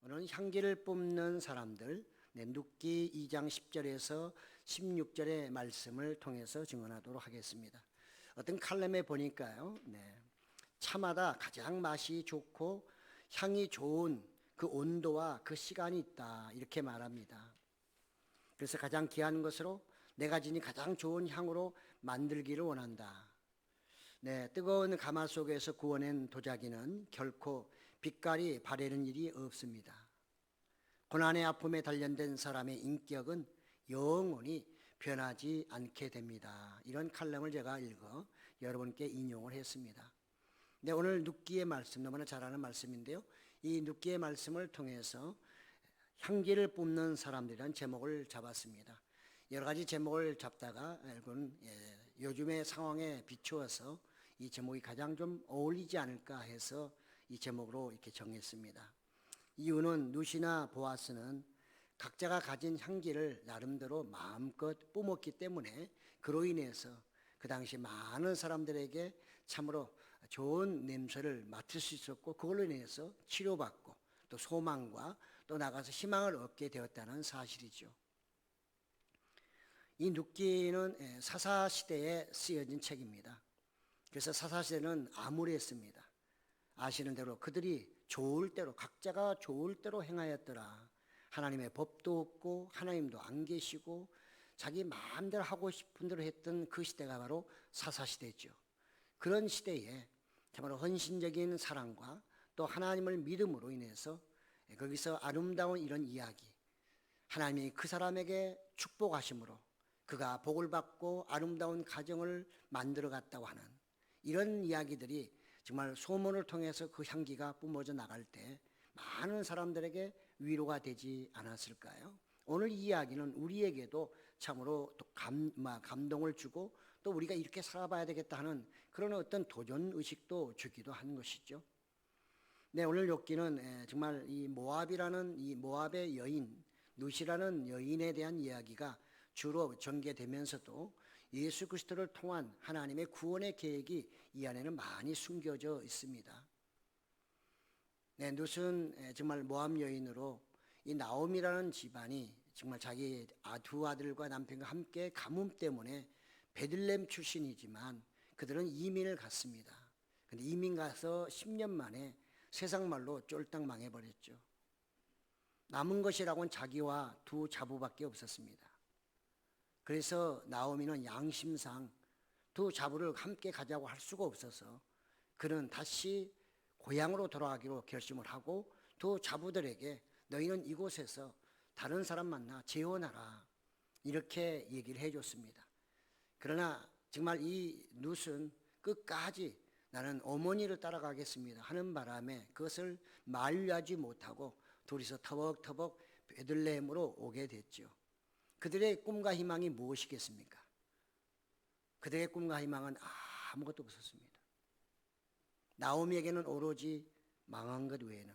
오늘은 향기를 뿜는 사람들, 룻기 2장 10절에서 16절의 말씀을 통해서 증언하도록 하겠습니다. 어떤 칼럼에 보니까요, 차마다 가장 맛이 좋고 향이 좋은 그 온도와 그 시간이 있다, 이렇게 말합니다. 그래서 가장 귀한 것으로 내가 지니 가장 좋은 향으로 만들기를 원한다. 뜨거운 가마속에서 구워낸 도자기는 결코 빛깔이 바래는 일이 없습니다. 고난의 아픔에 단련된 사람의 인격은 영원히 변하지 않게 됩니다. 이런 칼럼을 제가 읽어 여러분께 인용을 했습니다. 오늘 룻기의 말씀, 너무나 잘 아는 말씀인데요, 이 룻기의 말씀을 통해서 향기를 뿜는 사람들이라는 제목을 잡았습니다. 여러 가지 제목을 잡다가 요즘의 상황에 비추어서 이 제목이 가장 좀 어울리지 않을까 해서 이 제목으로 이렇게 정했습니다. 이유는 룻이나 보아스는 각자가 가진 향기를 나름대로 마음껏 뿜었기 때문에 그로 인해서 그 당시 많은 사람들에게 참으로 좋은 냄새를 맡을 수 있었고, 그걸로 인해서 치료받고 또 소망과 또 나가서 희망을 얻게 되었다는 사실이죠. 이 룻기는 사사시대에 쓰여진 책입니다. 그래서 사사시대는 암울했습니다. 아시는 대로 그들이 좋을 대로, 각자가 좋을 대로 행하였더라. 하나님의 법도 없고 하나님도 안 계시고 자기 마음대로 하고 싶은 대로 했던 그 시대가 바로 사사시대죠. 그런 시대에 정말 헌신적인 사랑과 또 하나님을 믿음으로 인해서 거기서 아름다운 이런 이야기, 하나님이 그 사람에게 축복하심으로 그가 복을 받고 아름다운 가정을 만들어 갔다고 하는 이런 이야기들이 정말 소문을 통해서 그 향기가 뿜어져 나갈 때 많은 사람들에게 위로가 되지 않았을까요? 오늘 이 이야기는 우리에게도 참으로 또 감동을 주고 또 우리가 이렇게 살아봐야 되겠다 하는 그런 어떤 도전 의식도 주기도 한 것이죠. 오늘 룻기는 정말 이 모압이라는 이 모압의 여인, 룻이라는 여인에 대한 이야기가 주로 전개되면서도 예수 그리스도를 통한 하나님의 구원의 계획이 이 안에는 많이 숨겨져 있습니다. 룻은 정말 모압 여인으로 이 나옴이라는 집안이 정말 자기 두 아들과 남편과 함께 가뭄 때문에 베들레헴 출신이지만 그들은 이민을 갔습니다. 근데 이민 가서 10년 만에 세상 말로 쫄딱 망해버렸죠. 남은 것이라고는 자기와 두 자부밖에 없었습니다. 그래서 나오미는 양심상 두 자부를 함께 가자고 할 수가 없어서 그는 다시 고향으로 돌아가기로 결심을 하고 두 자부들에게 너희는 이곳에서 다른 사람 만나 재혼하라, 이렇게 얘기를 해줬습니다. 그러나 정말 이 룻은 끝까지 나는 어머니를 따라가겠습니다 하는 바람에 그것을 만류하지 못하고 둘이서 터벅터벅 베들레헴으로 오게 됐죠. 그들의 꿈과 희망이 무엇이겠습니까? 그들의 꿈과 희망은 아무것도 없었습니다. 나오미에게는 오로지 망한 것 외에는,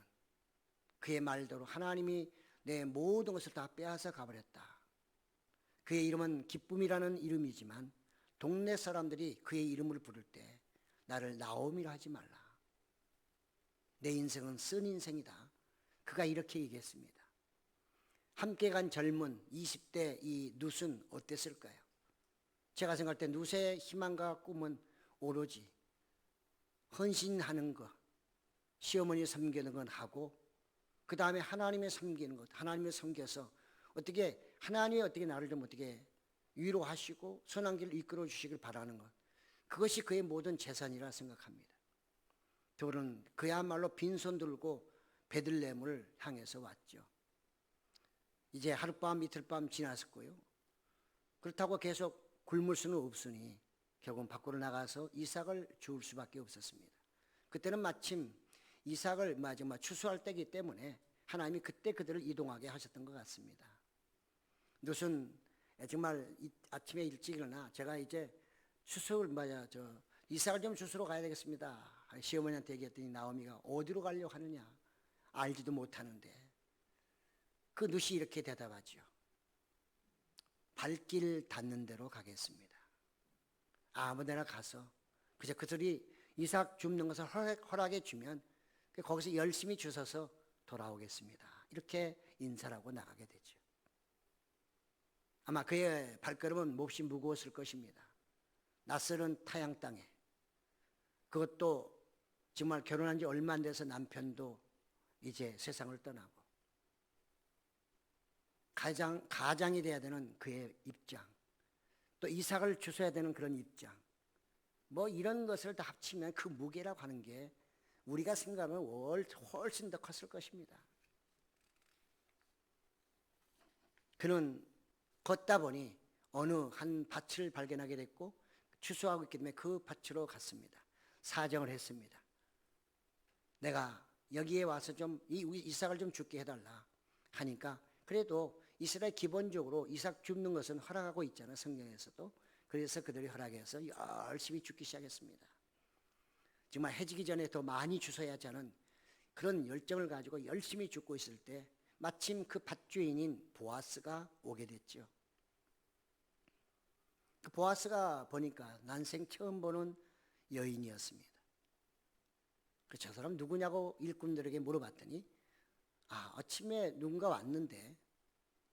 그의 말대로 하나님이 내 모든 것을 다 빼앗아 가버렸다. 그의 이름은 기쁨이라는 이름이지만 동네 사람들이 그의 이름을 부를 때 나를 나오미라 하지 말라. 내 인생은 쓴 인생이다. 그가 이렇게 얘기했습니다. 함께 간 젊은 20대 이 룻은 어땠을까요? 제가 생각할 때 룻의 희망과 꿈은 오로지 헌신하는 것, 시어머니 섬기는 건 하고 그 다음에 하나님을 섬기는 것, 하나님을 섬겨서 어떻게 하나님이 어떻게 나를 좀 어떻게 위로하시고 선한 길을 이끌어 주시길 바라는 것, 그것이 그의 모든 재산이라 생각합니다. 둘은 그야말로 빈손 들고 베들레헴을 향해서 왔죠. 이제 하룻밤 이틀밤 지났었고요. 그렇다고 계속 굶을 수는 없으니 결국은 밖으로 나가서 이삭을 주울 수밖에 없었습니다. 그때는 마침 이삭을 추수할 때이기 때문에 하나님이 그때 그들을 이동하게 하셨던 것 같습니다. 룻은 정말 아침에 일찍 일어나 제가 이제 이삭을 좀 주스러 가야 되겠습니다. 시어머니한테 얘기했더니 나오미가 어디로 가려고 하느냐, 알지도 못하는데. 그 룻이 이렇게 대답하죠. 발길 닿는 대로 가겠습니다. 아무데나 가서 그저 그들이 이삭 줍는 것을 허락해 주면 거기서 열심히 주워서 돌아오겠습니다. 이렇게 인사를 하고 나가게 되죠. 아마 그의 발걸음은 몹시 무거웠을 것입니다. 낯설은 타양 땅에, 그것도 정말 결혼한 지 얼마 안 돼서 남편도 이제 세상을 떠나고 가장이 돼야 되는 그의 입장, 또 이삭을 주셔야 되는 그런 입장, 뭐 이런 것을 다 합치면 그 무게라고 하는 게 우리가 생각하면 훨씬 더 컸을 것입니다. 그는 걷다 보니 어느 한 밭을 발견하게 됐고 추수하고 있기 때문에 그 밭으로 갔습니다. 사정을 했습니다. 내가 여기에 와서 좀 이삭을 좀 죽게 해달라 하니까, 그래도 이스라엘 기본적으로 이삭 줍는 것은 허락하고 있잖아요, 성경에서도. 그래서 그들이 허락해서 열심히 죽기 시작했습니다. 정말 해지기 전에 더 많이 주셔야 하는 그런 열정을 가지고 열심히 죽고 있을 때 마침 그 밭주인인 보아스가 오게 됐죠. 그 보아스가 보니까 난생 처음 보는 여인이었습니다. 저 사람 누구냐고 일꾼들에게 물어봤더니, 아침에 누군가 왔는데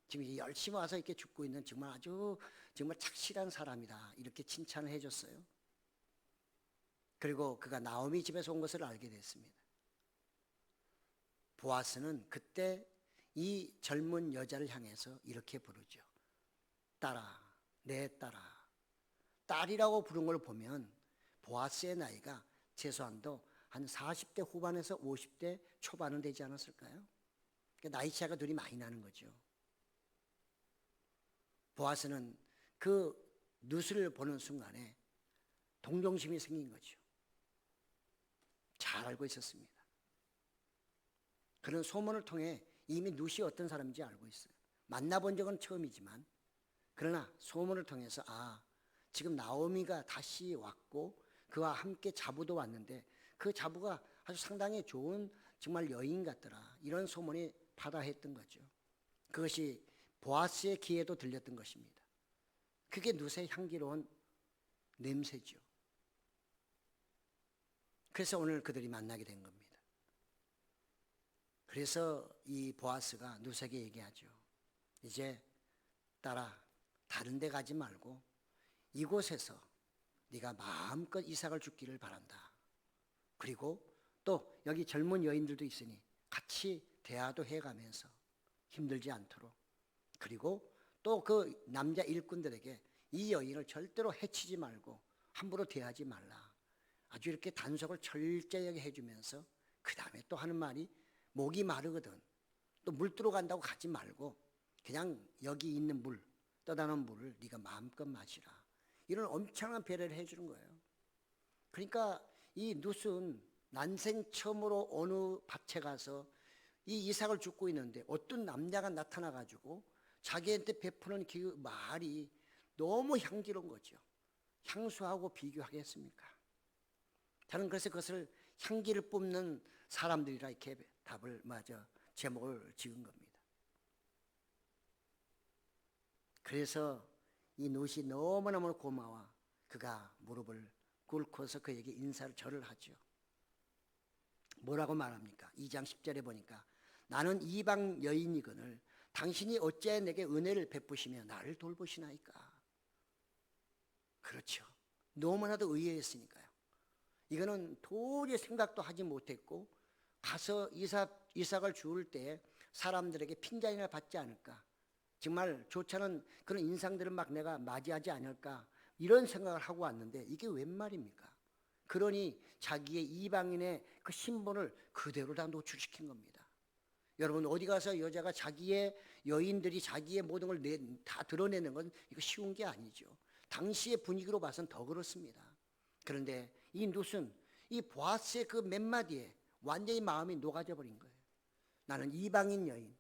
지금 열심히 와서 이렇게 죽고 있는 정말 아주 정말 착실한 사람이다, 이렇게 칭찬을 해줬어요. 그리고 그가 나오미 집에서 온 것을 알게 됐습니다. 보아스는 그때 이 젊은 여자를 향해서 이렇게 부르죠. 딸아, 내 딸아. 딸이라고 부른 걸 보면 보아스의 나이가 최소한도 한 40대 후반에서 50대 초반은 되지 않았을까요? 그러니까 나이 차이가 둘이 많이 나는 거죠. 보아스는 그 룻을 보는 순간에 동정심이 생긴 거죠. 잘 알고 있었습니다. 그런 소문을 통해 이미 룻이 어떤 사람인지 알고 있어요. 만나본 적은 처음이지만, 그러나 소문을 통해서 지금 나오미가 다시 왔고 그와 함께 자부도 왔는데 그 자부가 아주 상당히 좋은 정말 여인 같더라, 이런 소문이 파다했던 거죠. 그것이 보아스의 귀에도 들렸던 것입니다. 그게 룻의 향기로운 냄새죠. 그래서 오늘 그들이 만나게 된 겁니다. 그래서 이 보아스가 룻에게 얘기하죠. 이제 딸아, 다른 데 가지 말고 이곳에서 네가 마음껏 이삭을 죽기를 바란다. 그리고 또 여기 젊은 여인들도 있으니 같이 대화도 해가면서 힘들지 않도록, 그리고 또 그 남자 일꾼들에게 이 여인을 절대로 해치지 말고 함부로 대하지 말라, 아주 이렇게 단속을 철저하게 해주면서, 그 다음에 또 하는 말이, 목이 마르거든 또 물 들어간다고 가지 말고 그냥 여기 있는 물, 떠나는 물을 네가 마음껏 마시라, 이런 엄청난 배려를 해주는 거예요. 그러니까 이 룻은 난생 처음으로 어느 밭에 가서 이 이삭을 줍고 있는데 어떤 남자가 나타나가지고 자기한테 베푸는 그 말이 너무 향기로운 거죠. 향수하고 비교하겠습니까? 저는 그래서 그것을 향기를 뿜는 사람들이라 이렇게 답을 제목을 지은 겁니다. 그래서 이 룻이 너무너무 고마워 그가 무릎을 꿇고서 그에게 인사를 절을 하죠. 뭐라고 말합니까? 2장 10절에 보니까, 나는 이방 여인이거늘 당신이 어찌하여 내게 은혜를 베푸시며 나를 돌보시나이까. 그렇죠. 너무나도 의외였으니까요. 이거는 도저히 생각도 하지 못했고, 가서 이삭을 주울 때 사람들에게 핀잔이나 받지 않을까, 정말 좋지 않은 그런 인상들을 막 내가 맞이하지 않을까, 이런 생각을 하고 왔는데 이게 웬 말입니까? 그러니 자기의 이방인의 그 신분을 그대로 다 노출시킨 겁니다. 여러분, 어디 가서 여자가 자기의 여인들이 자기의 모든 걸 다 드러내는 건 이거 쉬운 게 아니죠. 당시의 분위기로 봐서는 더 그렇습니다. 그런데 이 룻은 이 보아스의 그 몇 마디에 완전히 마음이 녹아져 버린 거예요. 나는 이방인 여인,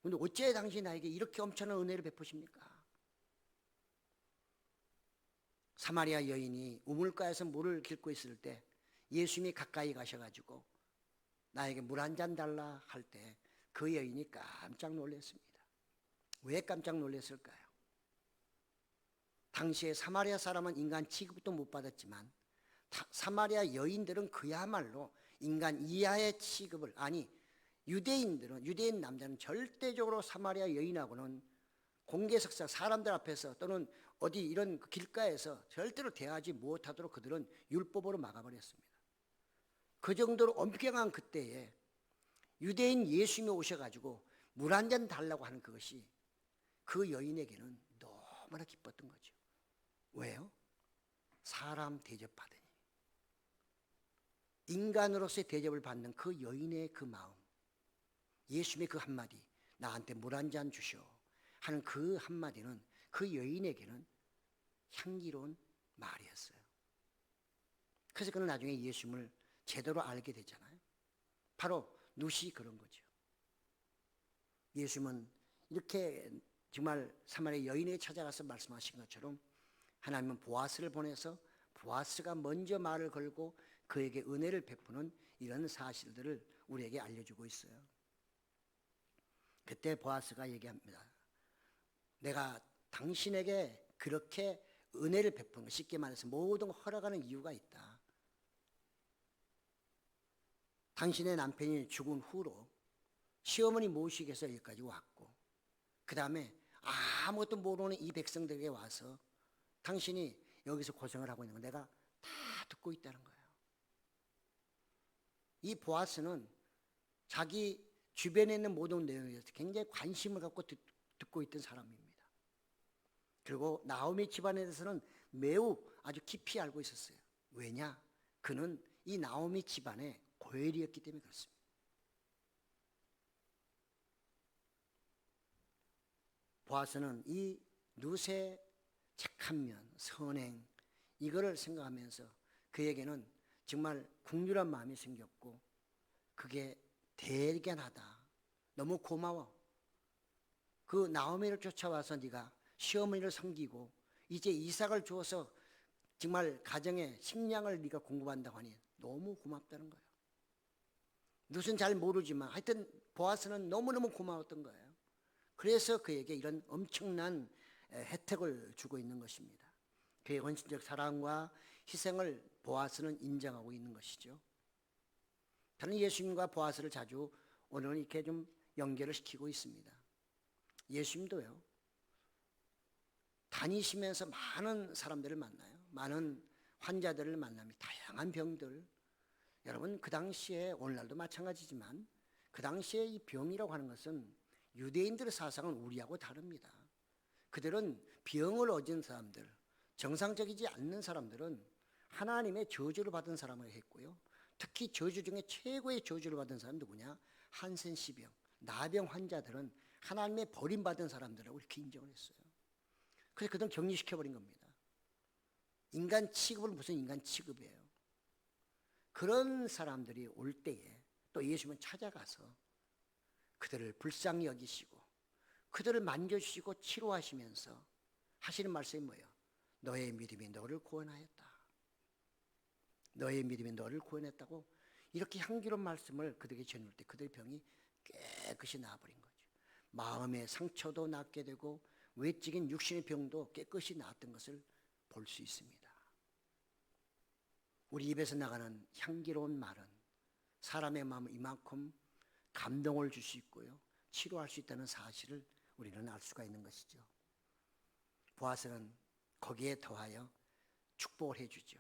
근데 어째 당신이 나에게 이렇게 엄청난 은혜를 베푸십니까? 사마리아 여인이 우물가에서 물을 깃고 있을 때 예수님이 가까이 가셔가지고 나에게 물 한 잔 달라 할 때 그 여인이 깜짝 놀랐습니다. 왜 깜짝 놀랐을까요? 당시에 사마리아 사람은 인간 취급도 못 받았지만 사마리아 여인들은 그야말로 인간 이하의 취급을, 아니 유대인 남자는 절대적으로 사마리아 여인하고는 공개석상 사람들 앞에서 또는 어디 이런 길가에서 절대로 대하지 못하도록 그들은 율법으로 막아버렸습니다. 그 정도로 엄격한 그때에 유대인 예수님이 오셔가지고 물 한 잔 달라고 하는 그것이 그 여인에게는 너무나 기뻤던 거죠. 왜요? 사람 대접받으니, 인간으로서의 대접을 받는 그 여인의 그 마음, 예수님의 그 한마디, 나한테 물 한 잔 주시오 하는 그 한마디는 그 여인에게는 향기로운 말이었어요. 그래서 그는 나중에 예수님을 제대로 알게 되잖아요. 바로 룻이 그런 거죠. 예수님은 이렇게 정말 사마리아 여인에게 찾아가서 말씀하신 것처럼 하나님은 보아스를 보내서 보아스가 먼저 말을 걸고 그에게 은혜를 베푸는 이런 사실들을 우리에게 알려주고 있어요. 그때 보아스가 얘기합니다. 내가 당신에게 그렇게 은혜를 베푸는 것, 쉽게 말해서 모든 걸 허락하는 이유가 있다. 당신의 남편이 죽은 후로 시어머니 모시기 위해서 여기까지 왔고, 그 다음에 아무것도 모르는 이 백성들에게 와서 당신이 여기서 고생을 하고 있는 거 내가 다 듣고 있다는 거예요. 이 보아스는 자기 주변에 있는 모든 내용에 대해서 굉장히 관심을 갖고 듣고 있던 사람입니다. 그리고 나오미 집안에 대해서는 매우 아주 깊이 알고 있었어요. 왜냐? 그는 이 나오미 집안의 고엘이었기 때문에 그렇습니다. 보아스는 이 룻의 착한 면, 선행, 이거를 생각하면서 그에게는 정말 국률한 마음이 생겼고, 그게 대견하다. 너무 고마워. 그 나오미를 쫓아와서 네가 시어머니를 섬기고 이제 이삭을 주어서 정말 가정에 식량을 네가 공급한다고 하니 너무 고맙다는 거예요. 룻은 잘 모르지만 하여튼 보아스는 너무너무 고마웠던 거예요. 그래서 그에게 이런 엄청난 혜택을 주고 있는 것입니다. 그의 헌신적 사랑과 희생을 보아스는 인정하고 있는 것이죠. 저는 예수님과 보아스를 자주 오늘은 이렇게 좀 연결을 시키고 있습니다. 예수님도요, 다니시면서 많은 사람들을 만나요. 많은 환자들을 만납니다. 다양한 병들. 여러분, 그 당시에 오늘날도 마찬가지지만 그 당시에 이 병이라고 하는 것은 유대인들의 사상은 우리하고 다릅니다. 그들은 병을 얻은 사람들, 정상적이지 않는 사람들은 하나님의 저주를 받은 사람을 했고요. 특히 저주 중에 최고의 저주를 받은 사람은 누구냐? 한센시병, 나병 환자들은 하나님의 버림받은 사람들이라고 이렇게 인정을 했어요. 그래서 그들은 격리시켜버린 겁니다. 인간 취급을 무슨 인간 취급이에요. 그런 사람들이 올 때에 또 예수님은 찾아가서 그들을 불쌍히 여기시고 그들을 만져주시고 치료하시면서 하시는 말씀이 뭐예요? 너의 믿음이 너를 구원하였다. 너의 믿음이 너를 구원했다고 이렇게 향기로운 말씀을 그들에게 전할 때 그들의 병이 깨끗이 나아버린 거죠. 마음의 상처도 낫게 되고 외적인 육신의 병도 깨끗이 나았던 것을 볼 수 있습니다. 우리 입에서 나가는 향기로운 말은 사람의 마음을 이만큼 감동을 줄 수 있고요, 치료할 수 있다는 사실을 우리는 알 수가 있는 것이죠. 보아스는 거기에 더하여 축복을 해주죠.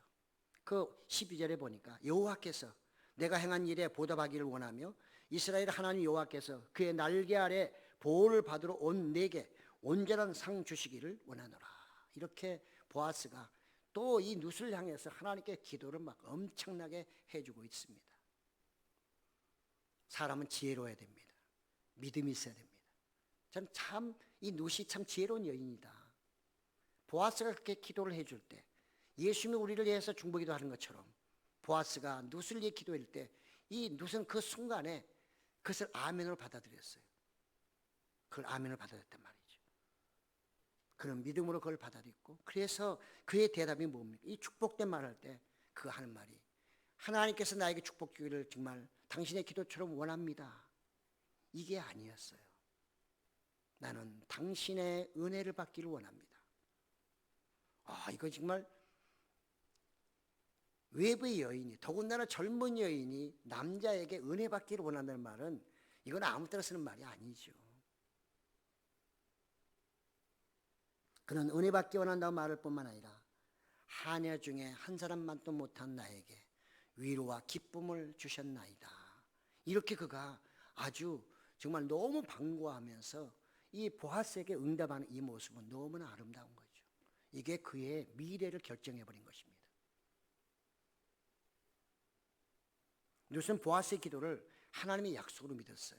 그 12절에 보니까 여호와께서 내가 행한 일에 보답하기를 원하며 이스라엘 하나님 여호와께서 그의 날개 아래 보호를 받으러 온 내게 온전한 상 주시기를 원하노라. 이렇게 보아스가 또 이 룻을 향해서 하나님께 기도를 막 엄청나게 해주고 있습니다. 사람은 지혜로워야 됩니다. 믿음이 있어야 됩니다. 저는 참 이 룻이 참 지혜로운 여인이다. 보아스가 그렇게 기도를 해줄 때 예수님이 우리를 위해서 중보기도 하는 것처럼 보아스가 룻을 위해 기도할 때 이 룻은 그 순간에 그것을 아멘으로 받아들였어요. 그걸 아멘으로 받아들였단 말이죠. 그는 믿음으로 그걸 받아들였고, 그래서 그의 대답이 뭡니까? 이 축복된 말할 때 그 하는 말이 하나님께서 나에게 축복 주기를 정말 당신의 기도처럼 원합니다. 이게 아니었어요. 나는 당신의 은혜를 받기를 원합니다. 이거 정말 외부의 여인이, 더군다나 젊은 여인이 남자에게 은혜 받기를 원한다는 말은 이건 아무 때나 쓰는 말이 아니죠. 그는 은혜받기 원한다고 말할 뿐만 아니라 하녀 중에 한 사람만도 못한 나에게 위로와 기쁨을 주셨나이다. 이렇게 그가 아주 정말 너무 반가워하면서 이 보아스에게 응답하는 이 모습은 너무나 아름다운 거죠. 이게 그의 미래를 결정해버린 것입니다. 룻은 보아스의 기도를 하나님의 약속으로 믿었어요.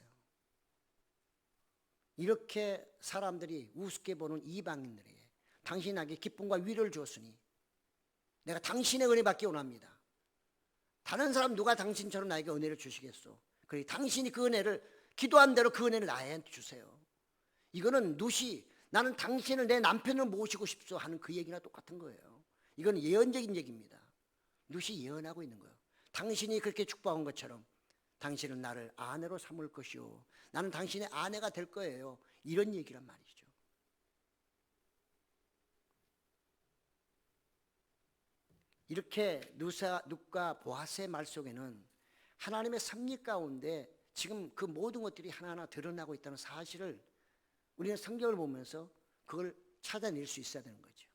이렇게 사람들이 우습게 보는 이방인들에게 당신이 나에게 기쁨과 위로를 주었으니 내가 당신의 은혜 받기 원합니다. 다른 사람 누가 당신처럼 나에게 은혜를 주시겠소? 그래 당신이 그 은혜를 기도한 대로 그 은혜를 나한테 주세요. 이거는 룻이 나는 당신을 내 남편을 모시고 싶소 하는 그 얘기나 똑같은 거예요. 이건 예언적인 얘기입니다. 룻이 예언하고 있는 거예요. 당신이 그렇게 축복한 것처럼 당신은 나를 아내로 삼을 것이요 나는 당신의 아내가 될 거예요. 이런 얘기란 말이죠. 이렇게 룻과 보아스의 말 속에는 하나님의 섭리 가운데 지금 그 모든 것들이 하나하나 드러나고 있다는 사실을 우리는 성경을 보면서 그걸 찾아낼 수 있어야 되는 거죠.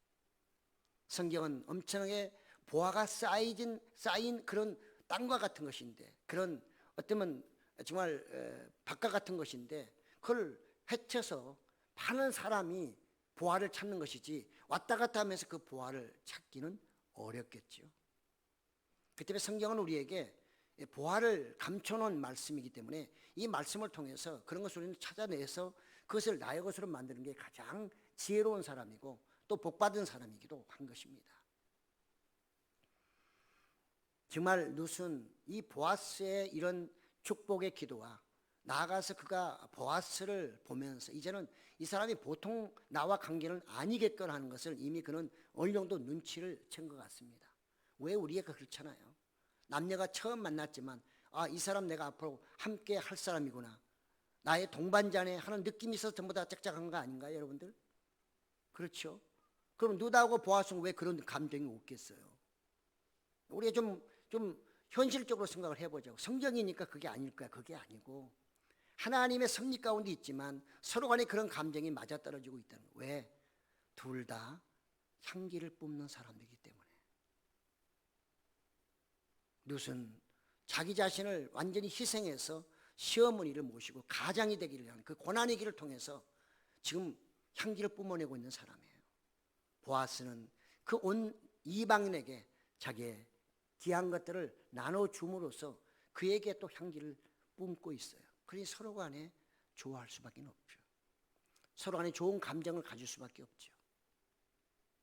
성경은 엄청나게 보화가 쌓인 그런 땅과 같은 것인데, 그런 어쩌면 정말 바깥 같은 것인데, 그걸 헤쳐서 많은 사람이 보화를 찾는 것이지 왔다 갔다 하면서 그 보화를 찾기는 어렵겠죠. 그 때문에 성경은 우리에게 보화를 감춰놓은 말씀이기 때문에 이 말씀을 통해서 그런 것을 우리는 찾아내서 그것을 나의 것으로 만드는 게 가장 지혜로운 사람이고 또 복받은 사람이기도 한 것입니다. 정말 룻은 이 보아스의 이런 축복의 기도와 나아가서 그가 보아스를 보면서 이제는 이 사람이 보통 나와 관계는 아니겠거나 하는 것을 이미 그는 어느 정도 눈치를 챈 것 같습니다. 왜 우리가 그렇잖아요. 남녀가 처음 만났지만 이 사람 내가 앞으로 함께 할 사람이구나, 나의 동반자네 하는 느낌이 있어서 전부 다 짝짝한 거 아닌가요, 여러분들? 그렇죠? 그럼 룻하고 보아스는 왜 그런 감정이 없겠어요? 우리가 좀 현실적으로 생각을 해보자고. 성경이니까 그게 아닐까요? 그게 아니고 하나님의 섭리 가운데 있지만 서로 간에 그런 감정이 맞아떨어지고 있다는 거예요. 왜? 둘 다 향기를 뿜는 사람들이기 때문에. 룻은 자기 자신을 완전히 희생해서 시어머니를 모시고 가장이 되기를 하는 그 고난의 길을 통해서 지금 향기를 뿜어내고 있는 사람이에요. 보아스는 그 온 이방인에게 자기의 귀한 것들을 나눠줌으로써 그에게 또 향기를 뿜고 있어요. 그러니 서로 간에 좋아할 수밖에 없죠. 서로 간에 좋은 감정을 가질 수밖에 없죠.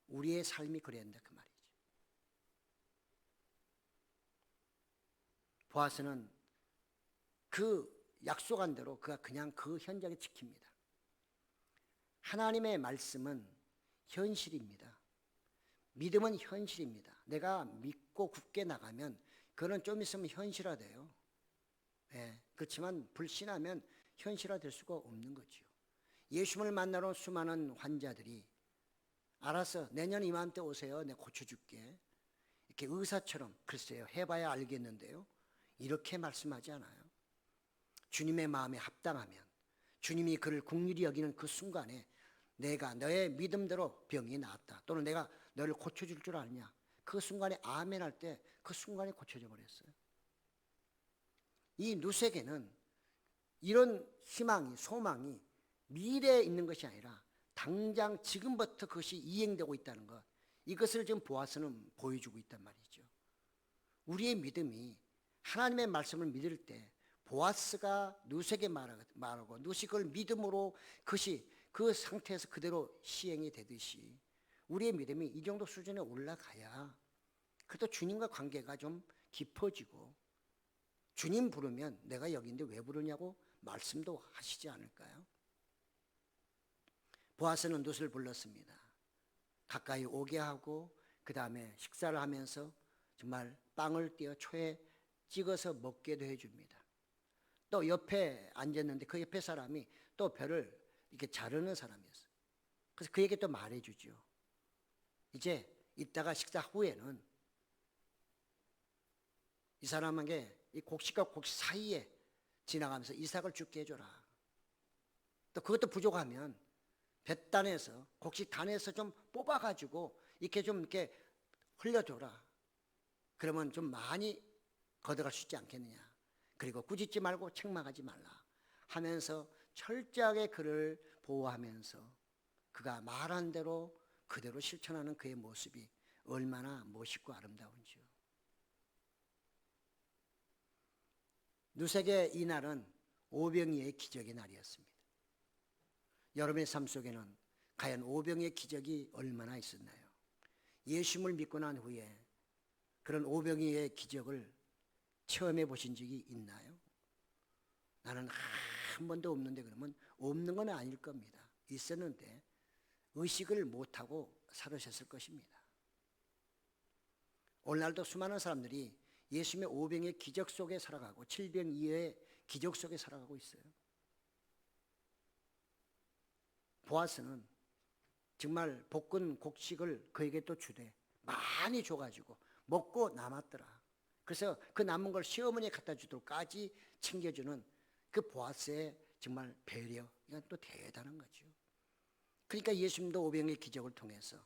우리의 삶이 그래야 한다 그 말이죠. 보아스는 그 약속한 대로 그가 그냥 그 현장에 지킵니다. 하나님의 말씀은 현실입니다. 믿음은 현실입니다. 내가 믿고 굳게 나가면 그는 좀 있으면 현실화돼요. 네, 그렇지만 불신하면 현실화될 수가 없는 거죠. 예수님을 만나러 온 수많은 환자들이 알아서 내년 이맘때 오세요, 내가 고쳐줄게, 이렇게 의사처럼 글쎄요 해봐야 알겠는데요, 이렇게 말씀하지 않아요. 주님의 마음에 합당하면 주님이 그를 긍휼히 여기는 그 순간에 내가 너의 믿음대로 병이 나았다, 또는 내가 너를 고쳐줄 줄 아느냐, 그 순간에 아멘 할 때 그 순간에 고쳐져 버렸어요. 이 룻에게는 이런 희망이, 소망이 미래에 있는 것이 아니라 당장 지금부터 그것이 이행되고 있다는 것, 이것을 지금 보아스는 보여주고 있단 말이죠. 우리의 믿음이 하나님의 말씀을 믿을 때 보아스가 룻에게 말하고 룻이 그걸 믿음으로 그것이 그 상태에서 그대로 시행이 되듯이 우리의 믿음이 이 정도 수준에 올라가야 그래도 주님과 관계가 좀 깊어지고, 주님 부르면 내가 여기인데 왜 부르냐고 말씀도 하시지 않을까요? 보아스는 룻을 불렀습니다. 가까이 오게 하고 그 다음에 식사를 하면서 정말 빵을 띄어 초에 찍어서 먹게도 해줍니다. 또 옆에 앉았는데 그 옆에 사람이 또 벼를 이렇게 자르는 사람이었어요. 그래서 그에게 또 말해주죠. 이제 이따가 식사 후에는 이 사람에게 이 곡식과 곡식 사이에 지나가면서 이삭을 죽게 해줘라. 또 그것도 부족하면 벳단에서 곡식 단에서 좀 뽑아가지고 이렇게 좀 이렇게 흘려줘라. 그러면 좀 많이 걷어갈 수 있지 않겠느냐. 그리고 꾸짖지 말고 책망하지 말라 하면서 철저하게 그를 보호하면서 그가 말한 대로 그대로 실천하는 그의 모습이 얼마나 멋있고 아름다운지요. 누색의 이날은 오병이의 기적의 날이었습니다. 여러분의 삶 속에는 과연 오병이의 기적이 얼마나 있었나요? 예수님을 믿고 난 후에 그런 오병이의 기적을 체험해 보신 적이 있나요? 나는 한 번도 없는데 그러면 없는 건 아닐 겁니다. 있었는데 의식을 못하고 살으셨을 것입니다. 오늘날도 수많은 사람들이 예수님의 오병의 기적 속에 살아가고 칠병이의 기적 속에 살아가고 있어요. 보아스는 정말 볶은 곡식을 그에게 또 주되 많이 줘가지고 먹고 남았더라. 그래서 그 남은 걸 시어머니에 갖다 주도록까지 챙겨주는 그 보아스의 정말 배려, 이건 또 대단한 거죠. 그러니까 예수님도 오병의 기적을 통해서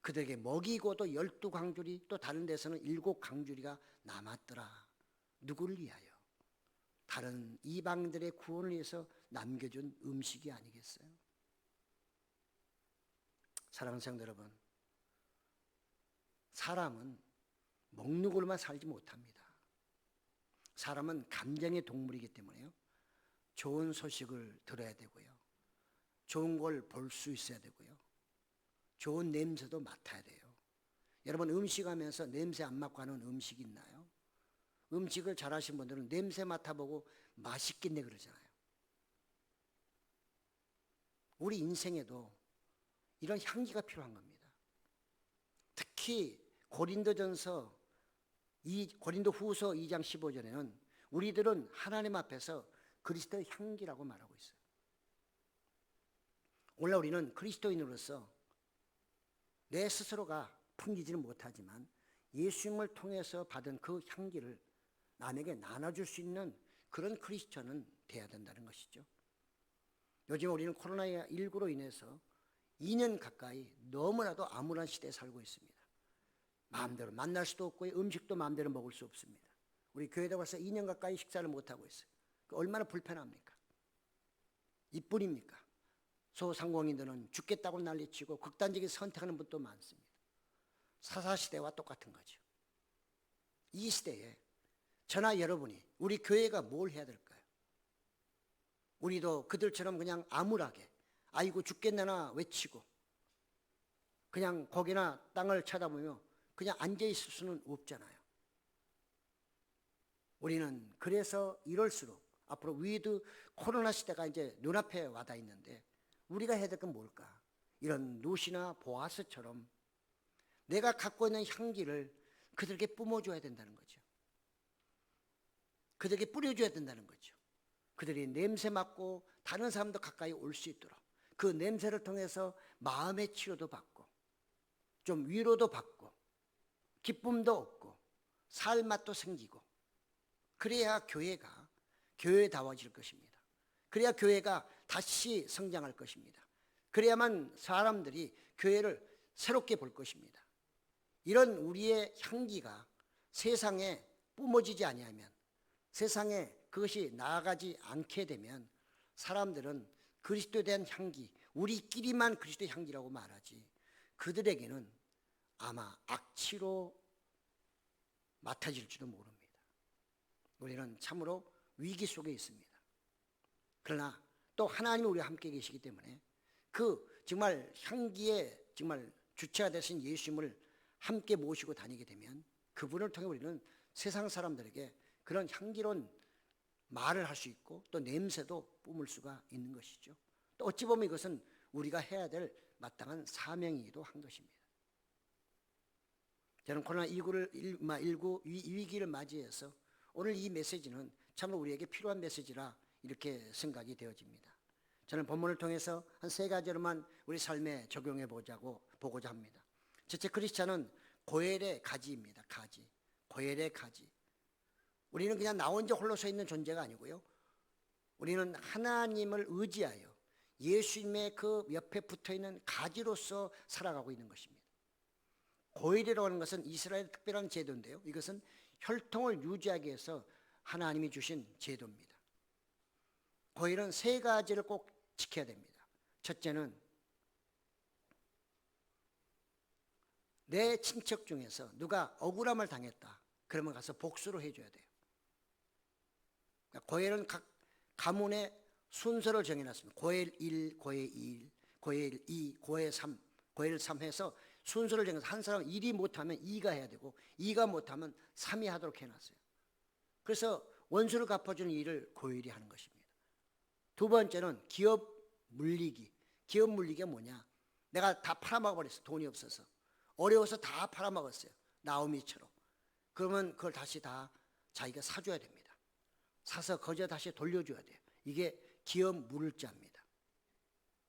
그들에게 먹이고 또 12광주리 또 다른 데서는 7광주리가 남았더라. 누구를 위하여? 다른 이방들의 구원을 위해서 남겨준 음식이 아니겠어요? 사랑하는 성도 여러분, 사람은 먹는 걸로만 살지 못합니다. 사람은 감정의 동물이기 때문에요. 좋은 소식을 들어야 되고요. 좋은 걸 볼 수 있어야 되고요. 좋은 냄새도 맡아야 돼요. 여러분 음식하면서 냄새 안 맡고 하는 음식이 있나요? 음식을 잘하시는 분들은 냄새 맡아보고 맛있겠네 그러잖아요. 우리 인생에도 이런 향기가 필요한 겁니다. 특히 고린도전서 고린도후서 2장 15절에는 우리들은 하나님 앞에서 그리스도의 향기라고 말하고 있어요. 오늘 우리는 그리스도인으로서 내 스스로가 풍기지는 못하지만 예수님을 통해서 받은 그 향기를 남에게 나눠줄 수 있는 그런 크리스천은 돼야 된다는 것이죠. 요즘 우리는 코로나19로 인해서 2년 가까이 너무나도 암울한 시대에 살고 있습니다. 마음대로 만날 수도 없고 음식도 마음대로 먹을 수 없습니다. 우리 교회에 와서 2년 가까이 식사를 못하고 있어요. 얼마나 불편합니까? 이뿐입니까? 소상공인들은 죽겠다고 난리치고 극단적인 선택하는 분도 많습니다. 사사시대와 똑같은 거죠. 이 시대에 저나 여러분이 우리 교회가 뭘 해야 될까요? 우리도 그들처럼 그냥 암울하게 아이고 죽겠나나 외치고 그냥 거기나 땅을 쳐다보며 그냥 앉아있을 수는 없잖아요. 우리는 그래서 이럴수록 앞으로 위드 코로나 시대가 이제 눈앞에 와닿아 있는데 우리가 해야 될 건 뭘까? 이런 루시나 보아스처럼 내가 갖고 있는 향기를 그들에게 뿜어줘야 된다는 거죠. 그들에게 뿌려줘야 된다는 거죠. 그들이 냄새 맡고 다른 사람도 가까이 올 수 있도록 그 냄새를 통해서 마음의 치료도 받고 좀 위로도 받고 기쁨도 얻고 살 맛도 생기고 그래야 교회가 교회다워질 것입니다. 그래야 교회가 다시 성장할 것입니다. 그래야만 사람들이 교회를 새롭게 볼 것입니다. 이런 우리의 향기가 세상에 뿜어지지 아니하면 세상에 그것이 나아가지 않게 되면 사람들은 그리스도에 대한 향기, 우리끼리만 그리스도의 향기라고 말하지 그들에게는 아마 악취로 맡아질지도 모릅니다. 우리는 참으로 위기 속에 있습니다. 그러나 또 하나님이 우리와 함께 계시기 때문에 그 정말 향기의 정말 주체가 되신 예수님을 함께 모시고 다니게 되면 그분을 통해 우리는 세상 사람들에게 그런 향기로운 말을 할 수 있고 또 냄새도 뿜을 수가 있는 것이죠. 또 어찌 보면 이것은 우리가 해야 될 마땅한 사명이기도 한 것입니다. 저는 코로나19 위기를 맞이해서 오늘 이 메시지는 참으로 우리에게 필요한 메시지라 이렇게 생각이 되어집니다. 저는 본문을 통해서 한 3가지로만 우리 삶에 적용해 보고자 합니다. 첫째, 크리스찬은 고엘의 가지입니다. 가지. 고엘의 가지. 우리는 그냥 나 혼자 홀로 서 있는 존재가 아니고요. 우리는 하나님을 의지하여 예수님의 그 옆에 붙어있는 가지로서 살아가고 있는 것입니다. 고엘이라고 하는 것은 이스라엘의 특별한 제도인데요, 이것은 혈통을 유지하기 위해서 하나님이 주신 제도입니다. 고엘은 세 가지를 꼭 지켜야 됩니다. 첫째는 내 친척 중에서 누가 억울함을 당했다, 그러면 가서 복수를 해줘야 돼요. 고엘은 각 가문의 순서를 정해놨습니다. 고엘 1, 고엘 2, 고엘 2, 고엘 3, 고엘 3 해서 순서를 정해서 한 사람 1이 못하면 2가 해야 되고 2가 못하면 3이 하도록 해놨어요. 그래서 원수를 갚아주는 일을 고엘이 하는 것입니다. 두 번째는 기업 물리기. 기업 물리기가 뭐냐? 내가 다 팔아먹어버렸어. 돈이 없어서. 어려워서 다 팔아먹었어요. 나오미처럼. 그러면 그걸 다시 다 자기가 사줘야 됩니다. 사서 거저 다시 돌려줘야 돼요. 이게 기업 물자입니다.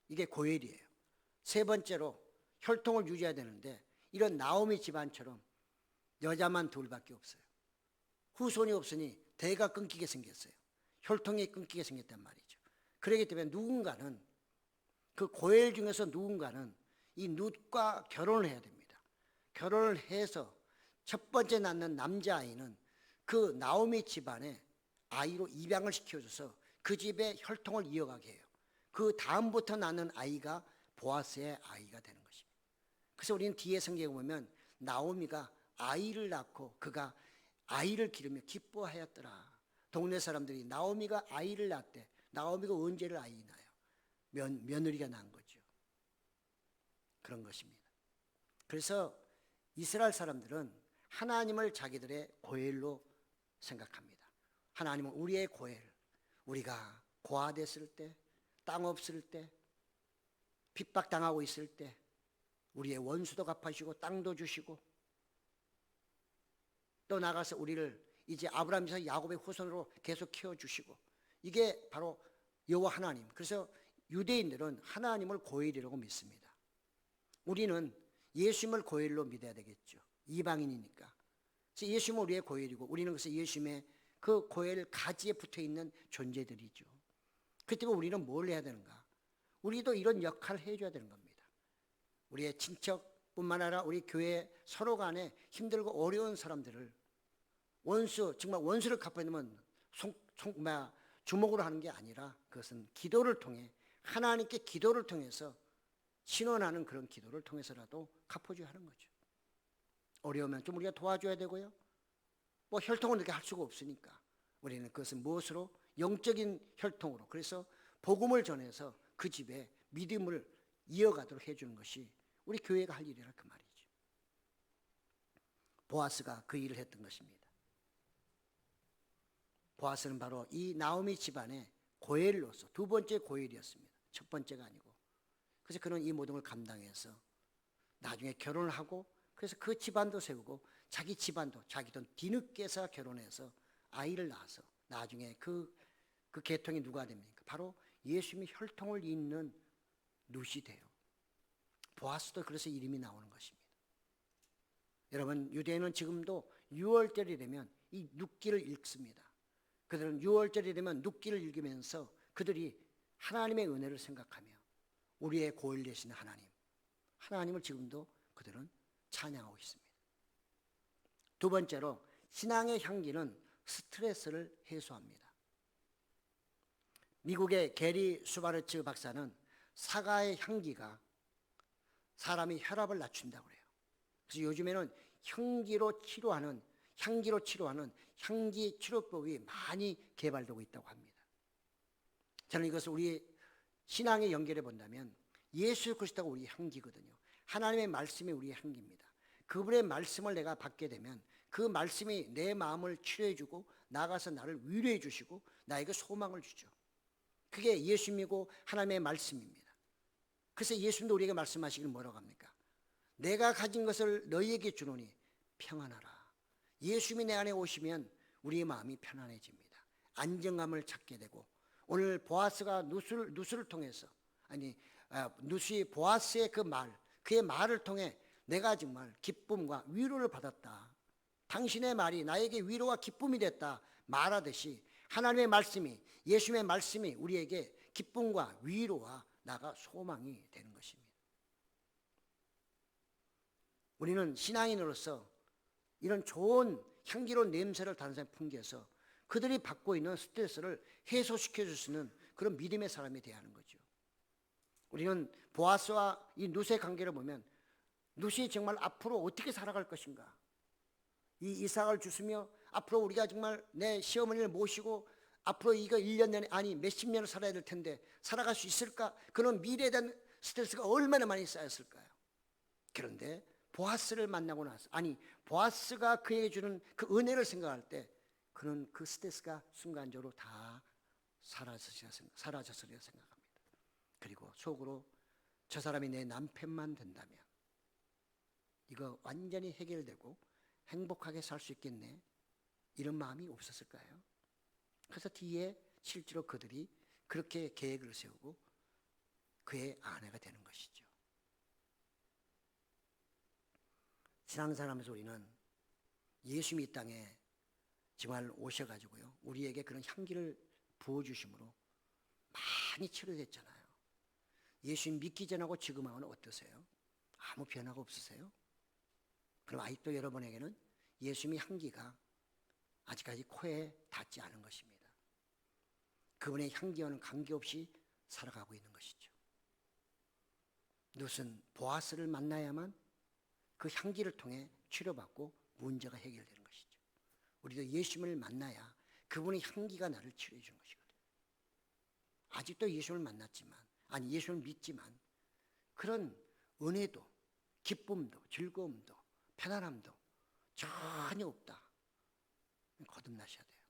이게 고엘이에요. 세 번째로 혈통을 유지해야 되는데, 이런 나오미 집안처럼 여자만 둘밖에 없어요. 후손이 없으니 대가 끊기게 생겼어요. 혈통이 끊기게 생겼단 말이죠. 그렇기 때문에 누군가는, 그 고엘 중에서 누군가는 이 룻과 결혼을 해야 됩니다. 결혼을 해서 첫 번째 낳는 남자아이는 그 나오미 집안의 아이로 입양을 시켜줘서 그 집의 혈통을 이어가게 해요. 그 다음부터 낳는 아이가 보아스의 아이가 되는 것입니다. 그래서 우리는 뒤에 성경에 보면 나오미가 아이를 낳고 그가 아이를 기르며 기뻐하였더라. 동네 사람들이 나오미가 아이를 낳대. 나오미가 언제를 아이 낳아요? 며느리가 낳은 거죠. 그런 것입니다. 그래서 이스라엘 사람들은 하나님을 자기들의 고엘로 생각합니다. 하나님은 우리의 고엘, 우리가 고아됐을 때, 땅 없을 때, 핍박당하고 있을 때 우리의 원수도 갚아주시고 땅도 주시고, 또 나가서 우리를 이제 아브라함, 이삭, 야곱의 후손으로 계속 키워주시고, 이게 바로 여호와 하나님. 그래서 유대인들은 하나님을 고엘이라고 믿습니다. 우리는 예수님을 고엘로 믿어야 되겠죠. 이방인이니까. 그래서 예수님은 우리의 고엘이고, 우리는 그래서 예수님의 그 고엘 가지에 붙어있는 존재들이죠. 그렇기 때문에 우리는 뭘 해야 되는가? 우리도 이런 역할을 해줘야 되는 겁니다. 우리의 친척뿐만 아니라 우리 교회 서로 간에 힘들고 어려운 사람들을, 원수, 정말 원수를 갚아야 되면 주먹으로 하는 게 아니라 그것은 기도를 통해, 하나님께 기도를 통해서 신원하는 그런 기도를 통해서라도 갚아줘야 하는 거죠. 어려우면 좀 우리가 도와줘야 되고요. 뭐 혈통을 이렇게 할 수가 없으니까 우리는 그것을 무엇으로? 영적인 혈통으로. 그래서 복음을 전해서 그 집에 믿음을 이어가도록 해주는 것이 우리 교회가 할 일이라 그 말이죠. 보아스가 그 일을 했던 것입니다. 보아스는 바로 이 나오미 집안의 고엘로서 두 번째 고엘이었습니다. 첫 번째가 아니고. 그래서 그는 이 모든 걸 감당해서 나중에 결혼을 하고, 그래서 그 집안도 세우고 자기 집안도, 자기도 뒤늦게서 결혼해서 아이를 낳아서 나중에 그 계통이 누가 됩니까? 바로 예수님의 혈통을 잇는 룻이 돼요. 보아스도 그래서 이름이 나오는 것입니다. 여러분, 유대인은 지금도 6월절이 되면 이 룻기를 읽습니다. 그들은 6월절이 되면 룻기를 읽으면서 그들이 하나님의 은혜를 생각하며 우리의 고엘 되시는 하나님을 지금도 그들은 찬양하고 있습니다. 두 번째로, 신앙의 향기는 스트레스를 해소합니다. 미국의 게리 수바르츠 박사는 사과의 향기가 사람의 혈압을 낮춘다고 그래요. 그래서 요즘에는 향기로 치료하는 향기 치료법이 많이 개발되고 있다고 합니다. 저는 이것을 우리 신앙에 연결해 본다면 예수 그리스도가 우리의 향기거든요. 하나님의 말씀이 우리의 향기입니다. 그분의 말씀을 내가 받게 되면 그 말씀이 내 마음을 치료해 주고 나가서 나를 위로해 주시고 나에게 소망을 주죠. 그게 예수님이고 하나님의 말씀입니다. 그래서 예수님도 우리에게 말씀하시기를 뭐라고 합니까? 내가 가진 것을 너희에게 주노니 평안하라. 예수님이 내 안에 오시면 우리의 마음이 편안해집니다. 안정감을 찾게 되고, 오늘 보아스가 룻을 통해서, 룻이 보아스의 그의 말을 통해 내가 정말 기쁨과 위로를 받았다, 당신의 말이 나에게 위로와 기쁨이 됐다 말하듯이, 하나님의 말씀이, 예수님의 말씀이 우리에게 기쁨과 위로와 나가 소망이 되는 것입니다. 우리는 신앙인으로서 이런 좋은 향기로운 냄새를 다른 사람에 풍겨서 그들이 받고 있는 스트레스를 해소시켜 줄 수 있는 그런 믿음의 사람이 되어야 하는 거죠. 우리는 보아스와 이 룻의 관계를 보면 룻이 정말 앞으로 어떻게 살아갈 것인가, 이 이삭을 주시며 앞으로 우리가 정말 내 시어머니를 모시고 앞으로 이거 1년 내내 아니 몇십 년을 살아야 될 텐데 살아갈 수 있을까? 그런 미래에 대한 스트레스가 얼마나 많이 쌓였을까요? 그런데 보아스를 만나고 나서, 아니 보아스가 그에게 주는 그 은혜를 생각할 때 그는 그 스트레스가 순간적으로 다 사라졌으리라 생각합니다. 그리고 속으로 저 사람이 내 남편만 된다면 이거 완전히 해결되고 행복하게 살 수 있겠네, 이런 마음이 없었을까요? 그래서 뒤에 실제로 그들이 그렇게 계획을 세우고 그의 아내가 되는 것이죠. 신앙생활하면서 우리는 예수님이 이 땅에 정말 오셔가지고요, 우리에게 그런 향기를 부어주심으로 많이 치료됐잖아요. 예수님 믿기 전하고 지금하고는 어떠세요? 아무 변화가 없으세요? 그럼 아직도 여러분에게는 예수님의 향기가 아직까지 코에 닿지 않은 것입니다. 그분의 향기와는 관계없이 살아가고 있는 것이죠. 룻은 보아스를 만나야만 그 향기를 통해 치료받고 문제가 해결되는 것이죠. 우리도 예수님을 만나야 그분의 향기가 나를 치료해 주는 것이거든요. 아직도 예수님을 만났지만, 아니 예수님을 믿지만 그런 은혜도 기쁨도 즐거움도 편안함도 전혀 없다. 거듭나셔야 돼요.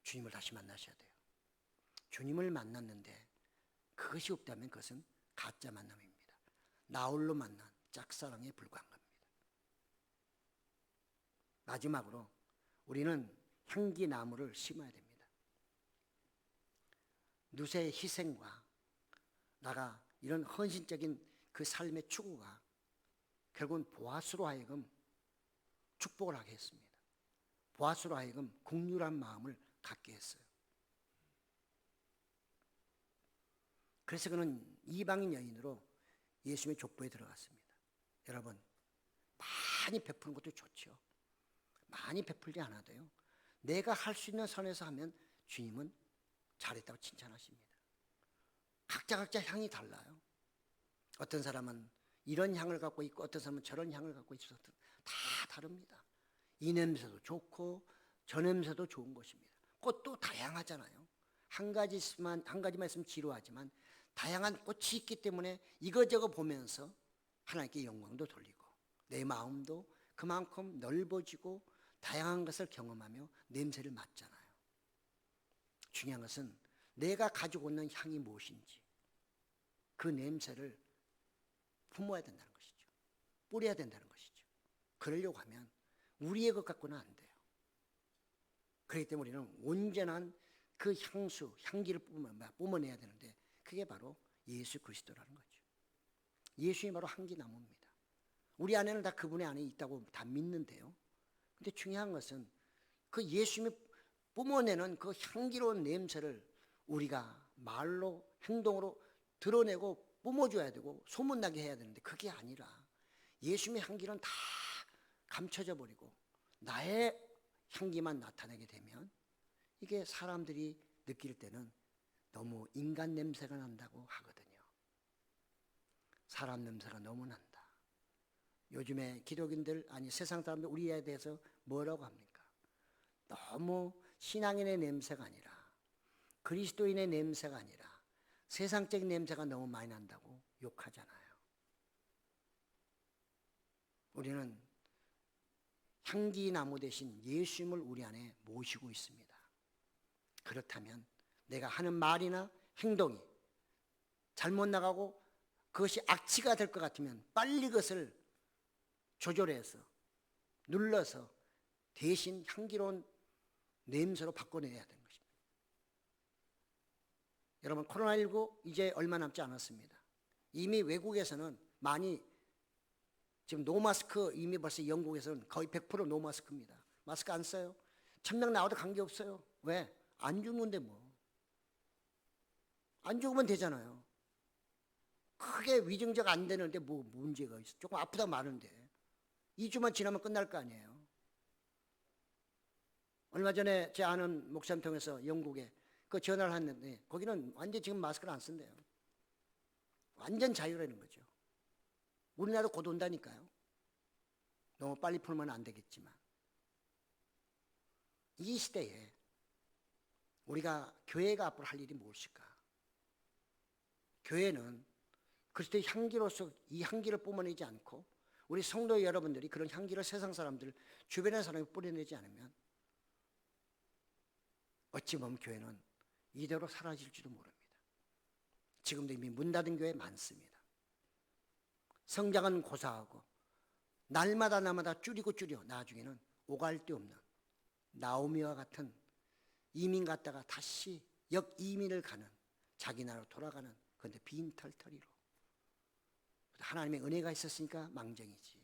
주님을 다시 만나셔야 돼요. 주님을 만났는데 그것이 없다면 그것은 가짜 만남입니다. 나홀로 만난 짝사랑에 불과한 겁니다. 마지막으로 우리는 향기나무를 심어야 됩니다. 룻의 희생과 나가 이런 헌신적인 그 삶의 추구가 결국은 보아스로 하여금 축복을 하게 했습니다. 보아스로 하여금 긍휼한 마음을 갖게 했어요. 그래서 그는 이방인 여인으로 예수님의 족보에 들어갔습니다. 여러분, 많이 베푸는 것도 좋죠. 많이 베풀지 않아도요, 내가 할 수 있는 선에서 하면 주님은 잘했다고 칭찬하십니다. 각자 향이 달라요. 어떤 사람은 이런 향을 갖고 있고 어떤 사람은 저런 향을 갖고 있어서 다 다릅니다. 이 냄새도 좋고 저 냄새도 좋은 것입니다. 꽃도 다양하잖아요. 한 가지만 있으면 지루하지만 다양한 꽃이 있기 때문에 이거저거 보면서 하나님께 영광도 돌리고 내 마음도 그만큼 넓어지고 다양한 것을 경험하며 냄새를 맡잖아요. 중요한 것은 내가 가지고 있는 향이 무엇인지 그 냄새를 품어야 된다는 것이죠. 뿌려야 된다는 것이죠. 그러려고 하면 우리의 것 갖고는 안 돼요. 그렇기 때문에 우리는 온전한 그 향기를 뿜어내야 되는데 그게 바로 예수 그리스도라는 거죠. 예수님이 바로 향기나무입니다. 우리 안에는 다 그분의 안에 있다고 다 믿는데요. 근데 중요한 것은 그 예수님이 뿜어내는 그 향기로운 냄새를 우리가 말로 행동으로 드러내고 뿜어줘야 되고 소문나게 해야 되는데 그게 아니라 예수님의 향기는 다 감춰져 버리고 나의 향기만 나타내게 되면 이게 사람들이 느낄 때는 너무 인간 냄새가 난다고 하거든요. 사람 냄새가 너무 난다. 요즘에 기독인들 아니 세상 사람들 우리에 대해서 뭐라고 합니까? 너무 신앙인의 냄새가 아니라 그리스도인의 냄새가 아니라 세상적인 냄새가 너무 많이 난다고 욕하잖아요. 우리는 향기나무 대신 예수님을 우리 안에 모시고 있습니다. 그렇다면 내가 하는 말이나 행동이 잘못 나가고 그것이 악취가 될 것 같으면 빨리 그것을 조절해서 눌러서 대신 향기로운 냄새로 바꿔내야 되는 것입니다. 여러분, 코로나19 이제 얼마 남지 않았습니다. 이미 외국에서는 많이 지금 노마스크, 이미 벌써 영국에서는 거의 100% 노마스크입니다. 마스크 안 써요. 천명 나와도 관계없어요. 왜? 안 죽는데 뭐. 안 죽으면 되잖아요. 크게 위중자가 안 되는데 뭐 문제가 있어. 조금 아프다 마는데 2주만 지나면 끝날 거 아니에요. 얼마 전에 제 아는 목사님 통해서 영국에 그 전화를 했는데 거기는 완전 지금 마스크를 안 쓴대요. 완전 자유라는 거죠. 우리나라도 곧 온다니까요. 너무 빨리 풀면 안 되겠지만 이 시대에 우리가 교회가 앞으로 할 일이 무엇일까? 교회는 그리스도의 향기로서 이 향기를 뿜어내지 않고 우리 성도 여러분들이 그런 향기를 세상 사람들 주변의 사람이 뿌려내지 않으면 어찌 보면 교회는 이대로 사라질지도 모릅니다. 지금도 이미 문 닫은 교회 많습니다. 성장은 고사하고 날마다 줄이고 줄여 나중에는 오갈 데 없는 나오미와 같은 이민 갔다가 다시 역이민을 가는 자기 나라로 돌아가는 그런데 빈털터리로 하나님의 은혜가 있었으니까 망정이지.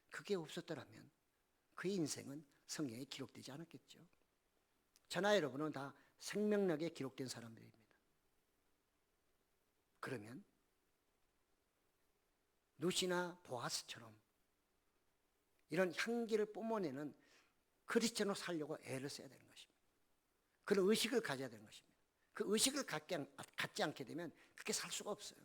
그게 없었더라면 그의 인생은 성경에 기록되지 않았겠죠. 저나 여러분은 다 생명력에 기록된 사람들입니다. 그러면 루시나 보아스처럼 이런 향기를 뿜어내는 크리스천으로 살려고 애를 써야 되는 것입니다. 그런 의식을 가져야 되는 것입니다. 그 의식을 갖지 않게 되면 그렇게 살 수가 없어요.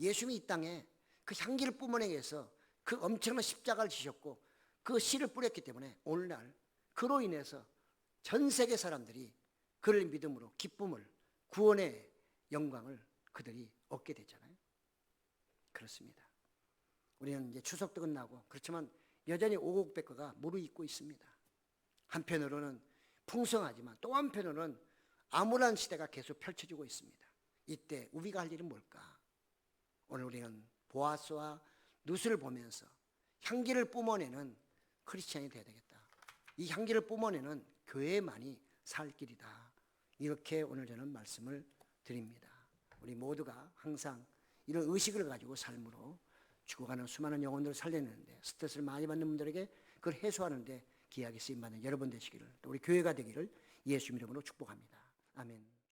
예수님이 이 땅에 그 향기를 뿜어내기 위해서 그 엄청난 십자가를 지셨고 그 씨를 뿌렸기 때문에 오늘날 그로 인해서 전 세계 사람들이 그를 믿음으로 기쁨을 구원의 영광을 그들이 얻게 되잖아요. 그렇습니다. 우리는 이제 추석도 끝나고 그렇지만 여전히 오곡백과가 무르익고 있습니다. 한편으로는 풍성하지만 또 한편으로는 암울한 시대가 계속 펼쳐지고 있습니다. 이때 우리가 할 일은 뭘까? 오늘 우리는 보아스와 룻을 보면서 향기를 뿜어내는 크리스찬이 되어야 되겠다. 이 향기를 뿜어내는 교회만이 살 길이다. 이렇게 오늘 저는 말씀을 드립니다. 우리 모두가 항상 이런 의식을 가지고 삶으로 죽어가는 수많은 영혼들을 살려내는데 스트레스를 많이 받는 분들에게 그걸 해소하는데 귀하게 쓰임받는 여러분 되시기를 또 우리 교회가 되기를 예수 이름으로 축복합니다. 아멘.